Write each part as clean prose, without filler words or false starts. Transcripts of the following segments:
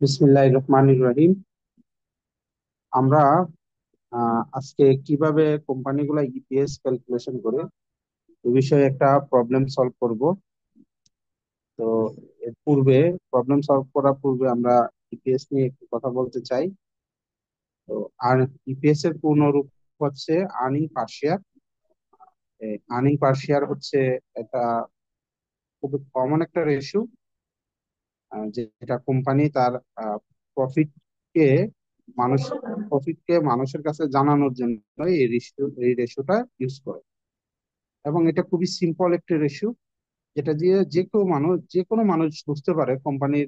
বিসমিল্লাহির রহমানির রহিম। আমরা আজকে কিভাবে কোম্পানিগুলো ইপিএস ক্যালকুলেশন করে এই বিষয়ে একটা প্রবলেম সলভ করব। তো এর পূর্বে প্রবলেম সলভ করার পূর্বে আমরা ইপিএস নিয়ে একটু কথা বলতে চাই। তো আর ইপিএস এর পূর্ণ রূপ হচ্ছে আর্নিং পার শেয়ার। আর্নিং পার শেয়ার হচ্ছে এটা খুব কমন একটা রেশিও, যেটা কোম্পানি তার প্রফিট কে মানুষ প্রফিটকে মানুষের কাছে জানানোর জন্য এই রেশিওটা ইউজ করে। এবং এটা খুবই সিম্পল একটা রেশিও, যেটা দিয়ে যে কোনো মানুষ বুঝতে পারে কোম্পানির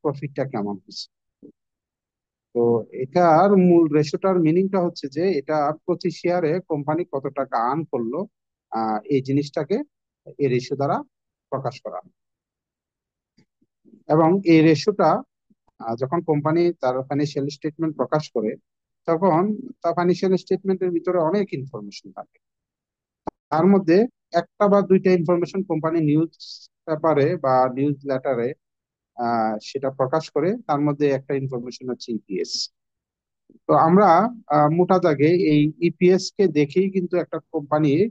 প্রফিটটা কেমন হচ্ছে। তো এটার মূল রেশিওটার মিনিংটা হচ্ছে যে এটা প্রতি শেয়ারে কোম্পানি কত টাকা আর্ন করলো, এই জিনিসটাকে এই রেশিও দ্বারা প্রকাশ করা হয়। এবং এই রেশিওটা যখন কোম্পানি তার ফাইন্যান্সিয়াল স্টেটমেন্ট প্রকাশ করে, তখন তার ফাইন্যান্সিয়াল স্টেটমেন্টের ভিতরে অনেক ইনফরমেশন থাকে। তার মধ্যে একটা বা দুইটা ইনফরমেশন কোম্পানি নিউজ পেপারে বা নিউজ লেটারে সেটা প্রকাশ করে। তার মধ্যে একটা ইনফরমেশন হচ্ছে ইপিএস। তো আমরা মোটা দাগে এই ইপিএস কে দেখেই কিন্তু একটা কোম্পানির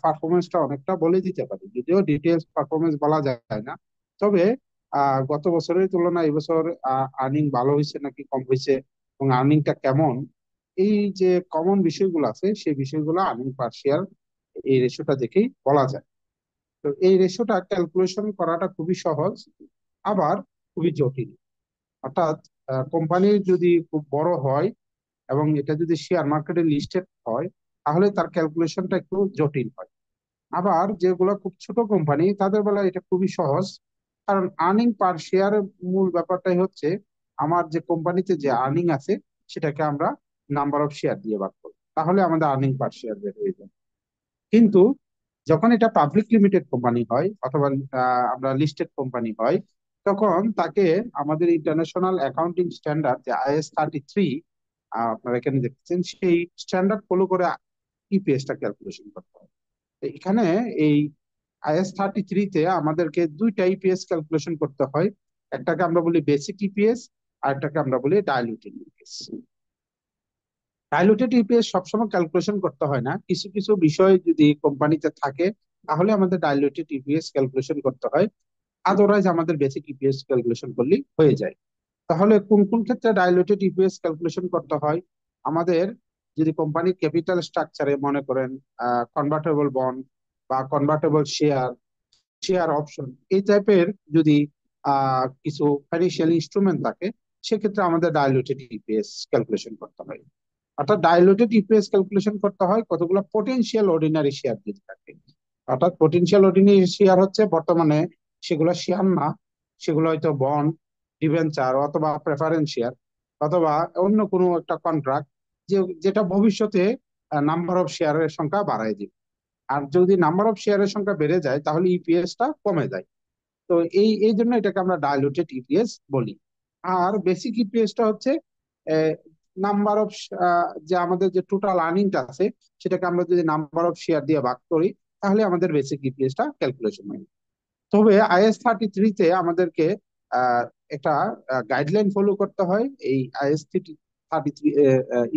পারফরমেন্সটা অনেকটা বলে দিতে পারি, যদিও ডিটেলস পারফরমেন্স বলা যায় না। তবে গত বছরের তুলনায় এবছর আর্নিং ভালো হয়েছে নাকি কম হয়েছে এবং আর্নিংটা কেমন, এই যে কমন বিষয়গুলো আছে সেই বিষয়গুলো আর্নিং পার শেয়ার এই রেশিওটা দেখেই বলা যায়। তো এই রেশিওটা ক্যালকুলেশন করাটা খুবই সহজ, আবার খুবই জটিল। অর্থাৎ কোম্পানি যদি খুব বড় হয় এবং এটা যদি শেয়ার মার্কেটে লিস্টেড হয়, তাহলে তার ক্যালকুলেশনটা একটু জটিল হয়। আবার যেগুলো খুব ছোট কোম্পানি তাদের বেলায় এটা খুবই সহজ। কারণ আর্নিং পার শেয়ার মূল ব্যাপারটাই হচ্ছে আমার যে কোম্পানিতে যে আর্নিং আছে সেটাকে আমরা নাম্বার অফ শেয়ার দিয়ে ভাগ করি, তাহলে আমাদের আর্নিং পার শেয়ার বের হয়ে যায়। কিন্তু যখন এটা পাবলিক লিমিটেড কোম্পানি হয় অথবা আমরা লিস্টেড কোম্পানি হয়, তখন তাকে আমাদের ইন্টারন্যাশনাল অ্যাকাউন্টিং স্ট্যান্ডার্ড যে IAS 33 আপনারা এখানে দেখছেন, সেই স্ট্যান্ডার্ড ফলো করে ইপিএস টা ক্যালকুলেশন করতে হয়। তো এখানে এই IAS 33 তে আমাদেরকে দুইটা ইপিএস ক্যালকুলেশন করতে হয়। একটাকে আমরা বলি বেসিক ইপিএস, আর একটাকে আমরা বলি ডাইলুটেড ইপিএস। ডাইলুটেড ইপিএস সবসময় ক্যালকুলেশন করতে হয় না, কিছু কিছু বিষয় যদি কোম্পানিতে থাকে তাহলে আমাদের ডাইলুটেড ইপিএস ক্যালকুলেশন করতে হয়। আদারওয়াইজ আমাদের বেসিক ইপিএস ক্যালকুলেশন করলেই হয়ে যায়। তাহলে কোন কোন ক্ষেত্রে ডাইলুটেড ইপিএস ক্যালকুলেশন করতে হয়? আমাদের যদি কোম্পানির ক্যাপিটাল স্ট্রাকচারে মনে করেন কনভার্টেবল বন্ড বা কনভার্টেবল শেয়ার, শেয়ার অপশন, এই টাইপের যদি কিছু ফাইন্যান্সিয়াল ইনস্ট্রুমেন্ট থাকে, সেক্ষেত্রে আমাদের ডাইলুটেড ইপিএস ক্যালকুলেশন করতে হয়। অর্থাৎ ডাইলুটেড ইপিএস ক্যালকুলেশন করতে হয় কতগুলো পটেনশিয়াল অর্ডিনারি শেয়ার যদি থাকে। অর্থাৎ পটেনশিয়াল অর্ডিনারি শেয়ার হচ্ছে বর্তমানে সেগুলো শেয়ার না, সেগুলো হয়তো বন্ড, ডিবেঞ্চার অথবা প্রেফারেন্স শেয়ার অথবা অন্য কোনো একটা কন্ট্রাক্ট, যেটা ভবিষ্যতে নাম্বার অফ শেয়ারের সংখ্যা বাড়ায় দিবে। আর যদি নাম্বার অফ শেয়ারের সংখ্যা বেড়ে যায় তাহলে ইপিএস টা কমে যায়। তো এই এই জন্য এটাকে আমরা ডাইলুটেড ইপিএস বলি। আর বেসিক ইপিএস টা হচ্ছে নাম্বার অফ, যে আমাদের যে টোটাল আর্নিংটা আছে সেটাকে আমরা যদি নাম্বার অফ শেয়ার দিয়ে ভাগ করি, তাহলে আমাদের বেসিক ইপিএস টা ক্যালকুলেশন হয়। তবে IAS 33 তে আমাদেরকে আহ, একটা গাইডলাইন ফলো করতে হয় এই IAS 33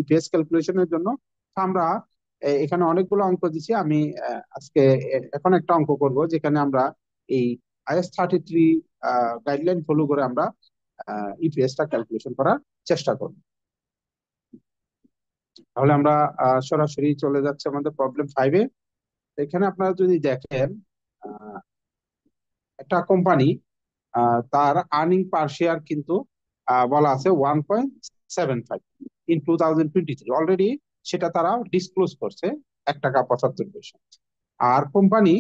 ইপিএস ক্যালকুলেশনের জন্য। তো আমরা এখানে অনেকগুলো অঙ্ক দিচ্ছি। আমি আজকে এখন একটা অঙ্ক করব যেখানে আমরা এই IAS 33 গাইডলাইন ফলো করে আমরা ইপিএস টা ক্যালকুলেশন করার চেষ্টা করব। তাহলে আমরা সরাসরি চলে যাচ্ছে আমাদের প্রবলেম 5-এ। এখানে আপনারা যদি দেখেন, আহ, একটা কোম্পানি তার আর্নিং পার শেয়ার কিন্তু বলা আছে 1.75 ইন 2023 অলরেডি, সেটা তারা ডিসক্লোজ করছে 1 টাকা 75 পয়সা। আর কোম্পানি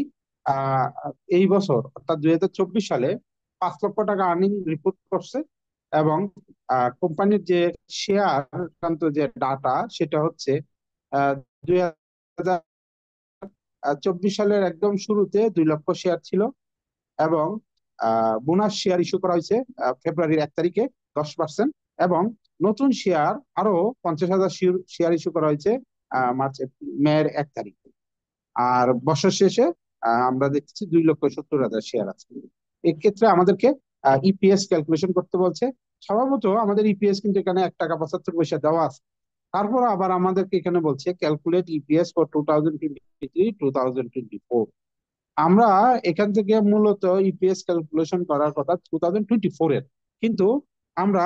আহ, এই বছর অর্থাৎ 2024 সালে 5 লক্ষ টাকা আর্নিং রিপোর্ট করছে। এবং কোম্পানির যে শেয়ার সংক্রান্ত যে ডাটা সেটা হচ্ছে 2024 সালের একদম শুরুতে 2 লক্ষ শেয়ার ছিল। এবং বোনাস শেয়ার ইস্যু করা হয়েছে ফেব্রুয়ারির 1 তারিখে 10%। এবং নতুন শেয়ার আরো 50,000 শেয়ার ইস্যু করা হয়েছে মেয়ের 1 তারিখে। আর বছর শেষে আমরা দেখছি 2,70,000 শেয়ার আছে। এক্ষেত্রে আমাদেরকে ইপিএস ক্যালকুলেশন করতে বলছে। স্বভাবত আমাদের ইপিএস কিন্তু এখানে 1 টাকা 75 পয়সা দেওয়া আছে। তারপর আবার আমাদেরকে এখানে বলছে ক্যালকুলেট ইপিএস ফর 2023-2024। আমরা এখান থেকে মূলত ইপিএস ক্যালকুলেশন করার কথা 2024 এর, কিন্তু আমরা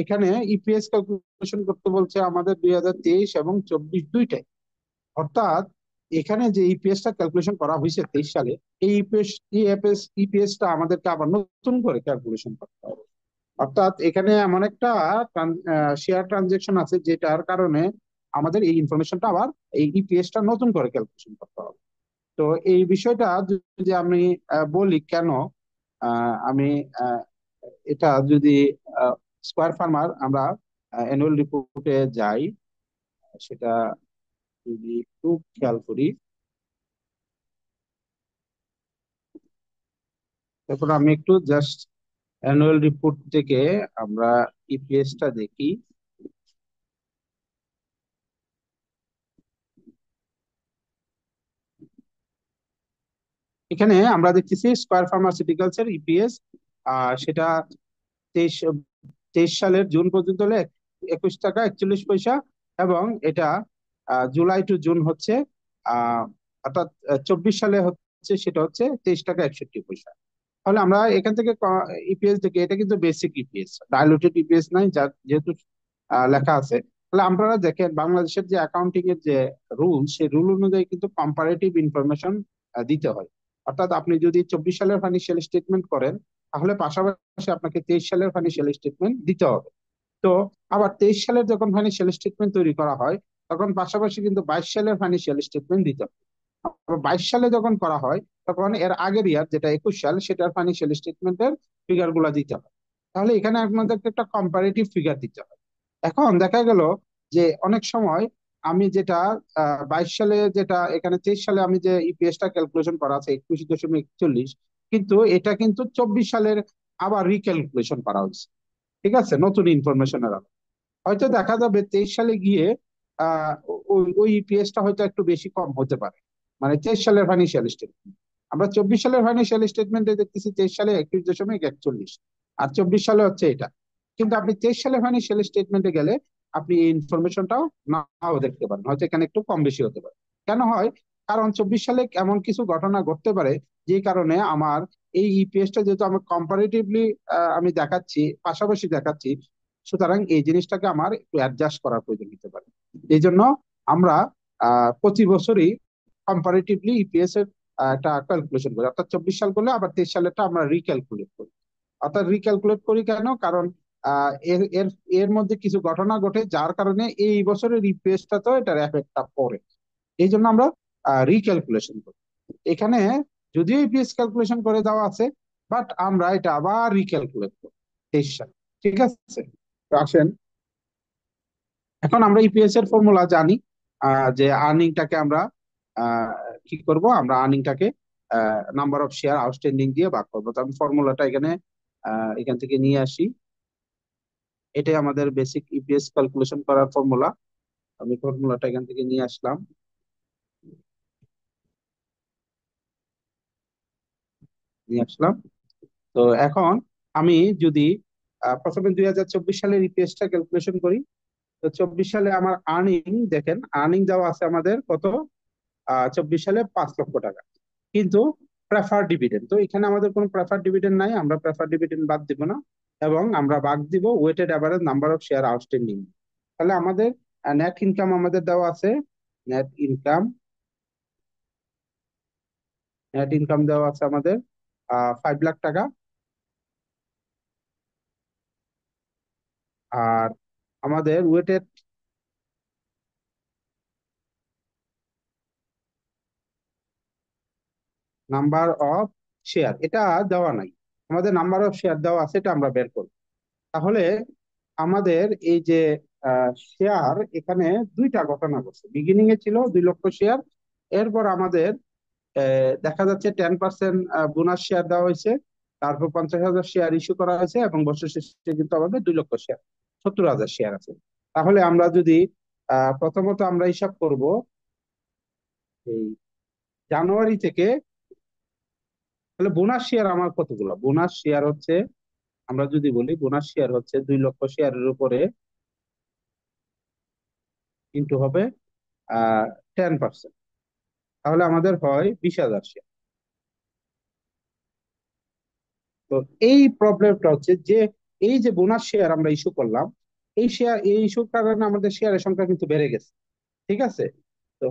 এখানে ইপিএস ক্যালকুলেশন করতে বলছে আমাদের 2023 এবং 24 দুইটাই। অর্থাৎ এখানে যে ইপিএস টা ক্যালকুলেশন করা হয়েছে 23 সালে, এই ইপিএস টা আমাদেরকে আবার নতুন করে ক্যালকুলেশন করতে হবে। অর্থাৎ এখানে এমন একটা শেয়ার ট্রানজেকশন আছে যেটার কারণে আমাদের এই ইনফরমেশনটা আবার এই ইপিএস টা নতুন করে ক্যালকুলেশন করতে হবে। তো এই বিষয়টা যদি আমি বলি কেন, আমি এটা যদি স্কোয়ার ফার্মার আমরা অ্যানুয়াল রিপোর্টে যাই, সেটা যদি একটু খেয়াল করি, তারপর আমি একটু জাস্ট অ্যানুয়াল রিপোর্ট থেকে আমরা ইপিএস টা দেখি। এখানে আমরা দেখতেছি স্কয়ার ফার্মাসিউটিক্যালস এর ইপিএস, সেটা তেইশ 23 সালের জুন পর্যন্ত হলে 21 টাকা 41 পয়সা, এবং এটা জুলাই টু জুন হচ্ছে আহ অর্থাৎ 24 সালে হচ্ছে সেটা হচ্ছে 23 টাকা 61 পয়সা। তাহলে আমরা এখান থেকে ইপিএস থেকে, এটা কিন্তু বেসিক ইপিএস, ডাইলুটেড ইপিএস নাই, যার যেহেতু লেখা আছে। তাহলে আপনারা দেখেন বাংলাদেশের যে অ্যাকাউন্টিং এর যে রুল, সেই রুল অনুযায়ী কিন্তু কম্পারেটিভ ইনফরমেশন দিতে হয়। অর্থাৎ আপনি যদি 24 সালের ফাইন্যান্সিয়াল স্টেটমেন্ট করেন, তাহলে পাশাপাশি আপনাকে 23 সালের ফাইন্যান্সিয়াল স্টেটমেন্ট দিতে হবে। তো আবার 23 সালের যখন ফাইন্যান্সিয়াল স্টেটমেন্ট তৈরি করা হয়, তখন পাশাপাশি কিন্তু 22 সালের ফাইন্যান্সিয়াল স্টেটমেন্ট দিতে হবে। 22 সালে যখন করা হয়, তখন এর আগের ইয়ার যেটা 21 সাল, সেটার ফাইন্যান্সিয়াল স্টেটমেন্টের ফিগার গুলা দিতে হয়। তাহলে এখানে আপনাদেরকে একটা কম্পারেটিভ ফিগার দিতে হয়। এখন দেখা গেল যে অনেক সময় আমি যেটা 22 সালে, যেটা এখানে 23 সালে আমি যে ইপিএস টা ক্যালকুলেশন করা আছে 21.41, কিন্তু এটা কিন্তু 24 সালের আবার রিক্যালকুলেশন করা হয়েছে। ঠিক আছে, নতুন ইনফরমেশনের আলো হয়তো দেখা যাবে 23 সালে গিয়ে ওই ওই ইপিএস টা হয়তো একটু বেশি কম হতে পারে। মানে 23 সালের ফাইন্যান্সিয়াল স্টেটমেন্ট, আমরা 24 সালের ফাইন্যান্সিয়াল স্টেটমেন্টে দেখতেছি 23 সালে 21.41, আর 24 সালে হচ্ছে এটা। কিন্তু আপনি 23 সালের ফাইন্যান্সিয়াল স্টেটমেন্টে গেলে আপনি এই ইনফরমেশনটাও নাও দেখতে পারেন, হয়তো এখানে একটু কম বেশি হতে পারে। কেন হয়? কারণ 24 সালে এমন কিছু ঘটনা ঘটতে পারে যে কারণে আমার এই ইপিএস টা, যেহেতু আমার কম্পারেটিভলি আমি দেখাচ্ছি, পাশাপাশি দেখাচ্ছি, সুতরাং এই জিনিসটাকে আমার একটু অ্যাডজাস্ট করার প্রয়োজন হতে পারে। এই জন্য আমরা প্রতি বছরই কম্পারেটিভলি ইপিএস এর একটা ক্যালকুলেশন করি। অর্থাৎ 24 সাল করলে আবার 23 সালেরটা আমরা রিক্যালকুলেট করি। অর্থাৎ রিক্যালকুলেট করি কেন? কারণ এর এর এর মধ্যে কিছু ঘটনা ঘটে যার কারণে এই বছরের ইপিএসটা তো এটার এফেক্টটা পড়ে। এই জন্য আমরা রিক্যালকুলেশন করি। এখানে যদিও ইপিএস ক্যালকুলেশন করে দেওয়া আছে, বাট আমরা এটা আবার রিক্যালকুলেট করি 23 সাল। ঠিক আছে, তো আসেন এখন আমরা ইপিএস এর ফর্মুলা জানি, যে আর্নিংটাকে আমরা আহ, কি করব, আমরা আর্নিংটাকে নাম্বার অফ শেয়ার আউটস্ট্যান্ডিং দিয়ে ভাগ করবো। তো আমি ফর্মুলাটা এখানে এখান থেকে নিয়ে আসি। এটাই আমাদের বেসিক ইপিএস ক্যালকুলেশন করার ফর্মুলা। আমি ফর্মুলাটা এখান থেকে নিয়ে আসলাম, নিয়ে আসলাম। তো এখন আমি যদি প্রথমে 2024 সালের ইপিএসটা ক্যালকুলেশন করি, তো 24 সালে আমার আর্নিং, দেখেন আর্নিং দেওয়া আছে আমাদের কত, 24 সালে 5 লক্ষ টাকা। কিন্তু প্রেফার ডিভিডেন্ড, তো এখানে আমাদের কোনো প্রেফার ডিভিডেন্ড নাই, আমরা প্রেফার ডিভিডেন্ড বাদ দিব না, এবং আমরা বাদ দিব weighted average number of share outstanding. তাহলে আমাদের নেট ইনকাম আমাদের দেওয়া আছে, নেট ইনকাম, নেট ইনকাম দেওয়া আছে আমাদের 5 লাখ টাকা। আর আমাদের ওয়েটেড নাম্বার অফ শেয়ার এটা দেওয়া নাই, আমাদের নাম্বার অফ শেয়ার দেওয়া আছে, এটা আমরা বের করব। তাহলে আমাদের এই যে শেয়ার, এখানে দুইটা ঘটনা ঘটছে। বিগিনিং এ ছিল 2 লক্ষ শেয়ার, এরপর আমাদের দেখা যাচ্ছে 10% বোনাস শেয়ার দেওয়া হয়েছে, তারপর 50,000 শেয়ার ইস্যু করা হয়েছে, এবং বছর শেষে কিন্তু আমাদের 2 লক্ষ শেয়ার, 70,000 শেয়ার আছে। তাহলে আমরা যদি প্রথমত আমরা হিসাব করব এই জানুয়ারি থেকে তাহলে বোনাস শেয়ার আমার কতগুলো? বোনাস শেয়ার হচ্ছে, আমরা যদি বলি বোনাস শেয়ার হচ্ছে 2 লক্ষ শেয়ারের উপরে ইনটু হবে 10%, তাহলে আমাদের হয় 20,000 শেয়ার। তো এই প্রবলেমটা হচ্ছে যে এই যে বোনাস শেয়ার আমরা ইস্যু করলাম, এই ইস্যুর কারণে আমাদের শেয়ারের সংখ্যা কিন্তু বেড়ে গেছে। ঠিক আছে? তো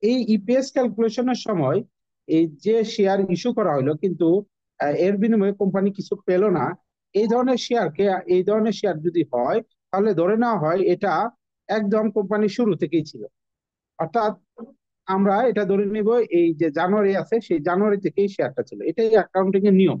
এই ইপিএস ক্যালকুলেশনের সময় এই যে শেয়ার ইস্যু করা হলো কিন্তু এর বিনিময়ে কোম্পানি কিছু পেল না, এই ধরনের শেয়ারকে, এই ধরনের শেয়ার যদি হয় তাহলে ধরে নেওয়া হয় এটা একদম কোম্পানি শুরু থেকেই ছিল। অর্থাৎ আমরা এটা ধরে নিব এই যে জানুয়ারি আছে সেই জানুয়ারি থেকেই শেয়ারটা ছিল, এটাই অ্যাকাউন্টিং এর নিয়ম।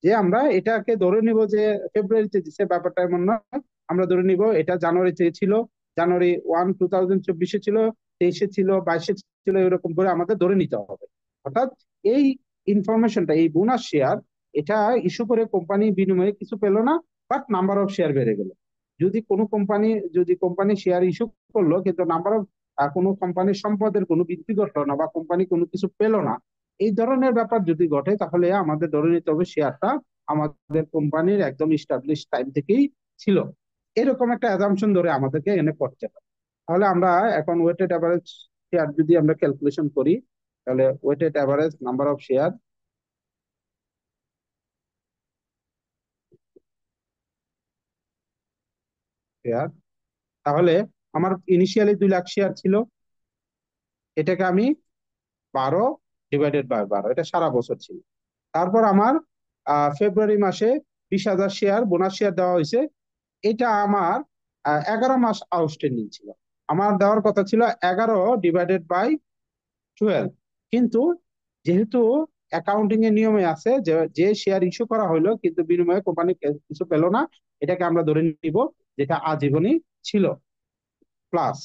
যে আমরা এটাকে ধরে নিব যে ফেব্রুয়ারিতে দিচ্ছে, ব্যাপারটা এমন নয়। আমরা ধরে নিব এটা জানুয়ারিতে ছিল, জানুয়ারি 1, 2024 ছিল, 23-এ ছিল, 22-এ ছিল, এরকম করে আমাদের ধরে নিতে হবে। অর্থাৎ এই ইনফরমেশনটা, এই বোনাস শেয়ার, এটা ইস্যু করে কোম্পানি বিনিময়ে কিছু পেলো না, বাট নাম্বার অফ শেয়ার বেড়ে গেল। যদি কোনো কোম্পানি, যদি কোম্পানি শেয়ার ইস্যু করলো কিন্তু নাম্বার অফ, কোনো কোম্পানির সম্পদের কোনো বৃদ্ধি ঘটলো না বা কোম্পানি কোনো কিছু পেলো না, এই ধরনের ব্যাপার যদি ঘটে তাহলে আমাদের ধরে নিতে হবে শেয়ারটা আমাদের কোম্পানির একদম ইস্টাবলিশ টাইম থেকেই ছিল। এরকম একটা অ্যাজাম্পশন ধরে আমাদেরকে এনে করতে হবে। তাহলে আমরা এখন ওয়েটেড অ্যাভারেজ শেয়ার যদি আমরা ক্যালকুলেশন করি, তাহলে weighted average number of share, তাহলে আমার ইনিশিয়ালি 2 লাখ শেয়ার ছিল, এটাকে আমি 12 ÷ 12, এটা সারা বছর ছিল। তারপর আমার ফেব্রুয়ারি মাসে 20,000 শেয়ার বোনাস শেয়ার দেওয়া হয়েছে, এটা আমার 11 মাস আউটস্ট্যান্ডিং ছিল। আমার দেওয়ার কথা ছিল 11 ÷ 12, কিন্তু যেহেতু অ্যাকাউন্টিং এর নিয়মে আছে যে যে শেয়ার ইস্যু করা হলো কিন্তু বিনিময়ে কোম্পানি কিছু পেলো না, এটাকে আমরা ধরে নিব যেটা আজীবনই ছিল প্লাস।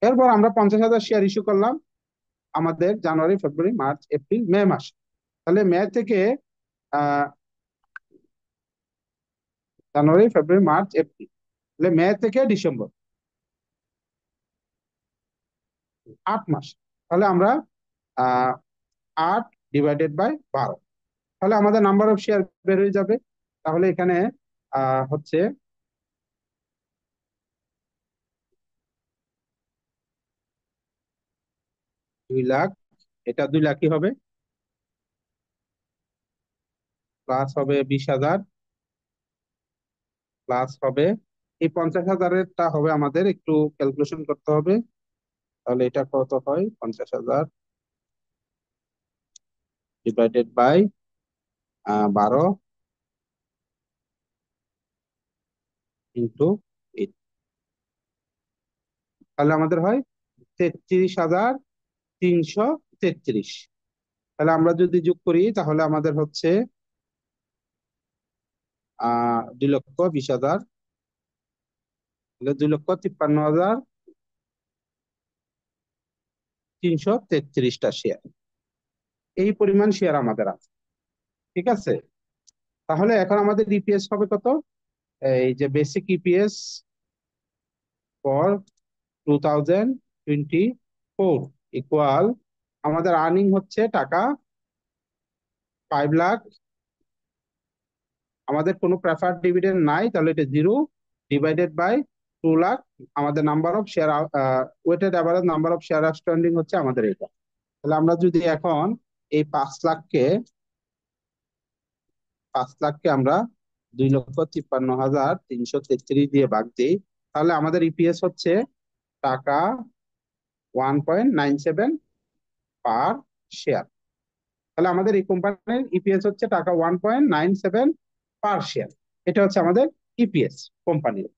এরপর আমরা 50,000 শেয়ার ইস্যু করলাম আমাদের জানুয়ারি, ফেব্রুয়ারি, মার্চ, এপ্রিল, মে মাস। তাহলে মে থেকে আহ জানুয়ারি, ফেব্রুয়ারি, মার্চ, এপ্রিল, তাহলে মে থেকে ডিসেম্বর, 8 মাস। তাহলে আমরা 8 ÷ 12, তাহলে আমাদের নাম্বার অফ শেয়ার বের হয়ে যাবে। তাহলে এখানে হচ্ছে 2 লাখ, এটা 2 লাখই হবে, প্লাস হবে 20,000, প্লাস হবে এই 50,000-এরটা হবে আমাদের একটু ক্যালকুলেশন করতে হবে। তাহলে এটা কত হয়? 50,000 ÷ 12 × 8, তাহলে আমাদের হয় 33,333। তাহলে আমরা যদি যোগ করি তাহলে আমাদের হচ্ছে 2,20,000, তাহলে 2,53,333টা শেয়ার, এই পরিমাণ শেয়ার আমাদের আছে। ঠিক আছে? তাহলে এখন আমাদের ইপিএস হবে কত? এই যে বেসিক ইপিএস ফর 2024 ইকুয়াল, আমাদের আর্নিং হচ্ছে টাকা 5 লাখ, আমাদের কোনো প্রেফার্ড ডিভিডেন্ড নাই, তাহলে এটা 0 ÷ 2 লাখ। আমাদের number of share, weighted average number of share outstanding হচ্ছে আমাদের এটা। তাহলে আমরা যদি এখন এই 5 লাখকে আমরা 2,53,333 দিয়ে ভাগ দিই, তাহলে আমাদের ইপিএস হচ্ছে টাকা 1.97 পার শেয়ার। তাহলে আমাদের এই কোম্পানির ইপিএস হচ্ছে টাকা 1.97 পার শেয়ার। এটা হচ্ছে আমাদের ইপিএস কোম্পানির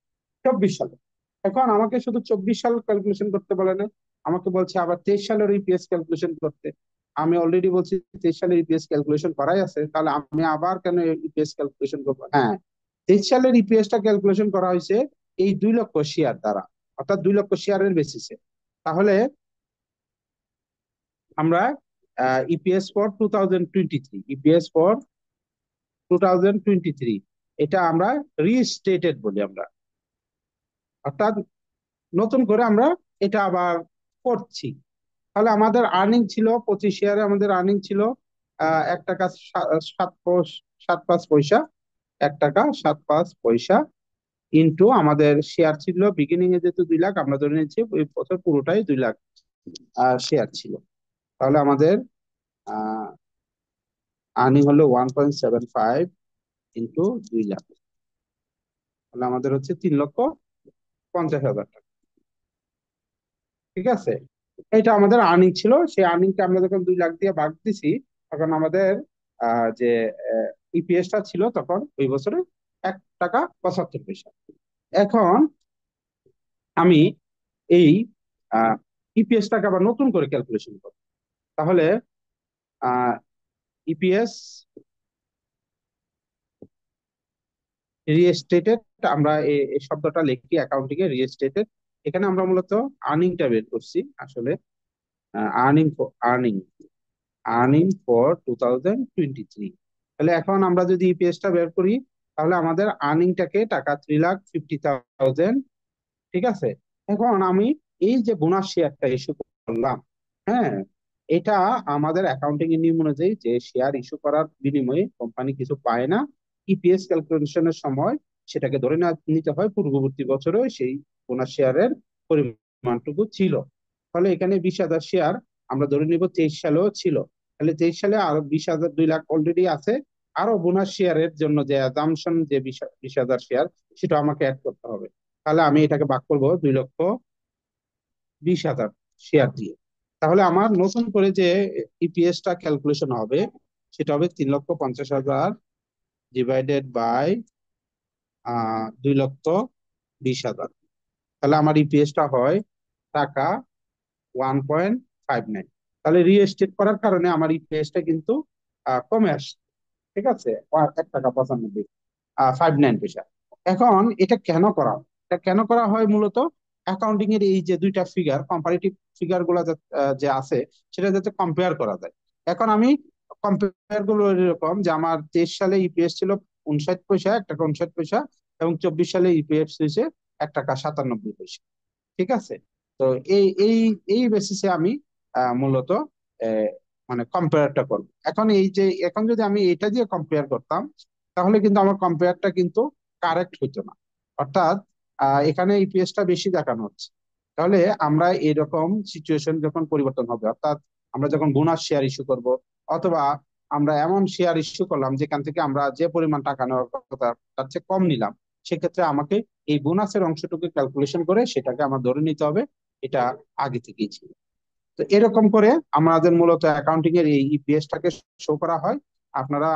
24 সালে। এখন আমাকে শুধু 24 সাল ক্যালকুলেশন করতে বলে না, আমাকে বলছে আবার 23 সালের ইপিএস ক্যালকুলেশন করতে। আমি অলরেডি বলছি 23 সালের ইপিএস ক্যালকুলেশন করাই আছে, তাহলে আমি আবার কেন ইপিএস ক্যালকুলেশন করবো? হ্যাঁ, 23 সালের ইপিএসটা ক্যালকুলেশন করা হয়েছে এই 2 লক্ষ শেয়ার দ্বারা, অর্থাৎ 2 লক্ষ শেয়ারের বেসিসে। তাহলে আমরা ইপিএস ফর 2023, ইপিএস ফর 2023, এটা আমরা রিস্টেটেড বলি আমরা, অর্থাৎ নতুন করে আমরা এটা আবার করছি। তাহলে আমাদের আর্নিং ছিল 25 শেয়ারে, আমাদের আর্নিং ছিল 1 টাকা 7 5 পয়সা, 1 টাকা 7 5 পয়সা ইন্টু আমাদের শেয়ার ছিল বিগিনিং এ যেহেতু 2 লাখ, আমরা ধরে নিচ্ছি ওই বছর পুরোটাই 2 লাখ শেয়ার ছিল। তাহলে আমাদের আর্নিং হলো 1.75 ইন্টু 2 লাখ, তাহলে আমাদের হচ্ছে 3,50,000 টাকা। ঠিক আছে, এটা আমাদের আর্নিং ছিল। সেই আর্নিংটা আমরা যখন 2 লাখ দিয়ে ভাগ দিছি, তখন আমাদের যে ইপিএসটা ছিল তখন ওই বছরে 1 টাকা 75 পয়সা। এখন আমি এই ইপিএসটাকে আবার নতুন করে ক্যালকুলেশন করব। তাহলে ইপিএস রিএস্টেটেড, আমরা এই শব্দটা লিখি অ্যাকাউন্টিং এ রিএস্টেটেড। এখানে আমরা মূলত আর্নিংটা বের করছি আসলে, আর্নিং আর্নিং আর্নিং ফর 2023। তাহলে এখন আমরা যদি ইপিএসটা বের করি, তাহলে আমাদের আর্নিংটাকে টাকা 3,50,000। ঠিক আছে, এখন আমি এই যে বোনাস শেয়ারটা ইস্যু করলাম, হ্যাঁ, এটা আমাদের অ্যাকাউন্টিং এর নিয়ম অনুযায়ী যে শেয়ার ইস্যু করার বিনিময়ে কোম্পানি কিছু পায় না, ইপিএস ক্যালকুলেশনের সময় সেটাকে ধরে নিতে হয় পূর্ববর্তী বছরে সেই বোনাস শেয়ারের পরিমাণটুকু ছিল। ফলে এখানে 20,000 শেয়ার আমরা ধরে নিব 23 সালেও ছিল। তাহলে 23 সালে আরো 20,000, 2 লাখ অলরেডি আছে, আরো বোনাস শেয়ারের জন্য যে অ্যাজাম্পশন যে 20,000 শেয়ার, সেটা আমাকে অ্যাড করতে হবে। তাহলে আমি এটাকে ভাগ করবো 2,20,000 শেয়ার দিয়ে। তাহলে আমার নতুন করে যে ইপিএসটা ক্যালকুলেশন হবে, সেটা হবে 3,50,000 ডিভাইডেড বাই 2,20,000। তাহলে আমার ইপিএসটা হয় টাকা 1.59। তাহলে রিএস্টেট করার কারণে আমার ইপিএসটা কিন্তু কমে আসছে। ঠিক আছে, 1 টাকা 95, 59 পয়সা। এখন এটা কেন করা হয়? এটা কেন করা হয় মূলত অ্যাকাউন্টিং এর এই যে দুইটা ফিগার, কম্পারেটিভ ফিগার গুলা যে আছে, সেটা যাতে কম্পেয়ার করা যায়। এখন আমি কম্পেয়ার গুলো এরকম যে আমার 23 সালে ইপিএস ছিল 59 পয়সা, 1 টাকা 59 পয়সা, এবং 24 সালে ইপিএস হয়েছে 1 টাকা 97 পয়সা। ঠিক আছে, তো এই এই এই বেসিসে আমি মূলত আহ, মানে কম্পেয়ারটা করব। এখন যদি আমি এটা দিয়ে কম্পেয়ার করতাম, তাহলে কিন্তু আমার কম্পেয়ারটা কিন্তু কারেক্ট হইতো না। অর্থাৎ এখানে ইপিএসটা বেশি দেখানো হচ্ছে। তাহলে আমরা এরকম সিচুয়েশন যখন পরিবর্তন হবে, অর্থাৎ আমরা যখন বোনাস শেয়ার ইস্যু করব, অথবা আমরা এমন শেয়ার ইস্যু করলাম যেখান থেকে আমরা যে পরিমাণ টাকা নেওয়ার কথা তার চেয়ে কম নিলাম, সেক্ষেত্রে আমাকে এই বোনাসের অংশটুকু ক্যালকুলেশন করে সেটাকে আমার ধরে নিতে হবে এটা আগে থেকেই ছিল। তো এরকম করে আমাদের মূলত অ্যাকাউন্টিং এর এই ইপিএসটাকে শো করা হয়। আপনারা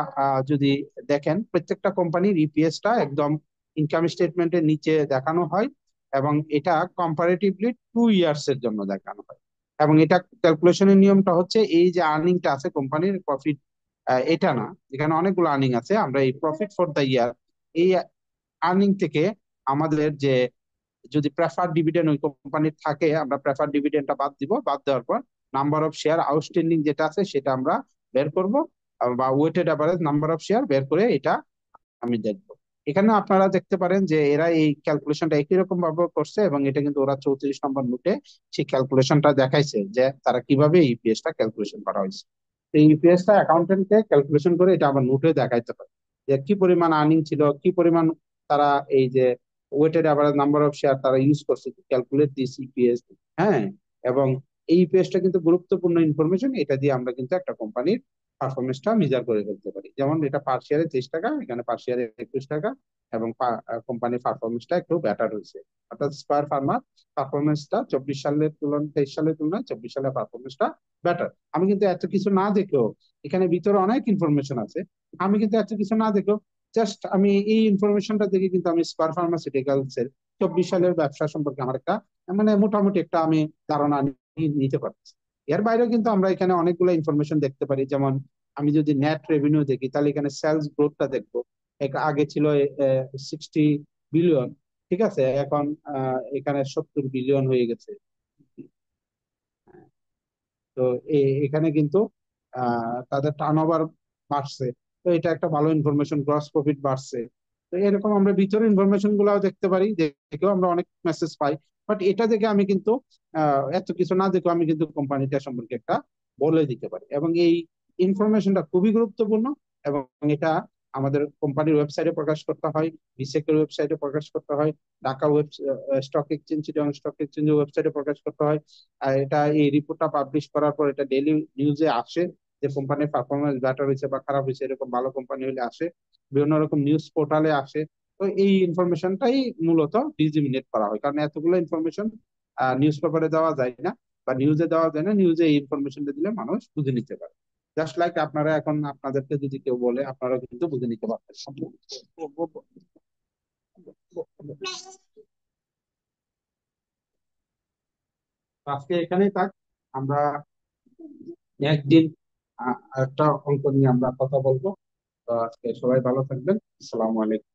যদি দেখেন, প্রত্যেকটা কোম্পানির ইপিএসটা একদম ইনকাম স্টেটমেন্টের নিচে দেখানো হয়, এবং এটা কম্পারেটিভলি 2 ইয়ার্স এর জন্য দেখানো হয়। এবং এটা ক্যালকুলেশনের নিয়মটা হচ্ছে এই যে আর্নিংটা আছে কোম্পানির প্রফিট, এটা না, এখানে অনেকগুলো আর্নিং আছে, আমরা এই প্রফিট ফর দ্য ইয়ার, এই আর্নিং থেকে আমাদের যে যদি প্রেফার ডিভিডেন্ড ওই কোম্পানির থাকে, আমরা প্রেফার ডিভিডেন্ডটা বাদ দিব। বাদ দেওয়ার পর নাম্বার অফ শেয়ার আউটস্ট্যান্ডিং যেটা আছে সেটা আমরা বের করব, বা weighted average number of share বের করে এটা আমি দেখবো। এখানে আপনারা দেখতে পারেন যে এরা এই ক্যালকুলেশনটা একই রকম ভাবে করছে, এবং এটা কিন্তু ওরা 34 নম্বর নোটে সেই ক্যালকুলেশনটা দেখাইছে যে তারা কিভাবে ইপিএসটা ক্যালকুলেশন করা হয়েছে। এই ইপিএসটা অ্যাকাউন্টেন্টকে ক্যালকুলেশন করে এটা আবার নোটে দেখাইতে হয় যে কি পরিমাণ আর্নিং ছিল, কি পরিমাণ তারা এই যে weighted average number of share তারা ইউজ করছে ক্যালকুলেট দিস ইপিএস। হ্যাঁ, এবং এই ইপিএসটা কিন্তু গুরুত্বপূর্ণ ইনফরমেশন, এটা দিয়ে আমরা কিন্তু একটা কোম্পানির পারফরমেন্সটা মেজার করে ফেলতে পারি। যেমন এটা পার শেয়ারে 23 টাকা, এখানে পার শেয়ারে 21 টাকা, এবং কোম্পানির পারফরমেন্সটা একটু বেটার হয়েছে। অর্থাৎ স্কয়ার ফার্মার পারফরমেন্সটা 23 সালের তুলনায় 24 সালের পারফরমেন্সটা বেটার। আমি কিন্তু এত কিছু না দেখেও, এখানে ভিতরে অনেক ইনফরমেশন আছে, আমি কিন্তু এত কিছু না দেখেও জাস্ট আমি এই ইনফরমেশনটা দেখে কিন্তু আমি স্কয়ার ফার্মাসিউটিক্যালস এর 24 সালের ব্যবসা সম্পর্কে আমার একটা মানে মোটামুটি একটা আমি ধারণা নিতে পারছি। এর বাইরেও কিন্তু আমরা এখানে অনেকগুলো ইনফরমেশন দেখতে পারি। যেমন আমি যদি নেট রেভিনিউ দেখি, তাহলে এখানে সেলস গ্রোথটা দেখবো। আগে ছিল 60 বিলিয়ন, ঠিক আছে, এখন এখানে 70 বিলিয়ন হয়ে গেছে। তো এখানে কিন্তু তাদের টার্নওভার বাড়ছে। তো এটা একটা ভালো ইনফরমেশন, গ্রস প্রফিট বাড়ছে। তো এরকম আমরা ভিতরে ইনফরমেশন গুলাও দেখতে পারি, দেখেও আমরা অনেক মেসেজ পাই। বাট এটা দেখে আমি কিন্তু এত কিছু না দেখে আমি কিন্তু কোম্পানিটা সম্পর্কে একটা বলে দিতে পারি। এবং এই ইনফরমেশনটা খুবই গুরুত্বপূর্ণ, এবং এটা আমাদের কোম্পানির ওয়েবসাইটে প্রকাশ করতে হয়, বিসেকের ওয়েবসাইটে প্রকাশ করতে হয়, Dhaka web stock exchange, Chittagong stock এক্সচেঞ্জের ওয়েবসাইটে প্রকাশ করতে হয়। আর এটা, এই রিপোর্টটা পাবলিশ করার পর এটা ডেইলি নিউজে আসে, যে কোম্পানির পারফরমেন্স বেটার হয়েছে বা খারাপ হয়েছে, এরকম ভালো কোম্পানি হলে আসে, বিভিন্ন রকম নিউজ পোর্টালে আসে। তো এই ইনফরমেশনটাই মূলত ডিজিমিনেট করা হয়, কারণ এতগুলো ইনফরমেশন নিউজ পেপারে দেওয়া যায় না বা নিউজে দেওয়া যায় না। নিউজে এই ইনফরমেশনটা দিলে মানুষ বুঝে নিতে পারে। জাস্ট লাইক আপনারা এখন আপনাদেরকে যদি কেউ বলে, আপনারা কিন্তু বুঝে নিতে পারতেন। আজকে এখানেই থাক, আমরা একদিন একটা অঙ্ক নিয়ে আমরা কথা বলবো। তো আজকে সবাই ভালো থাকবেন। আসসালামু আলাইকুম।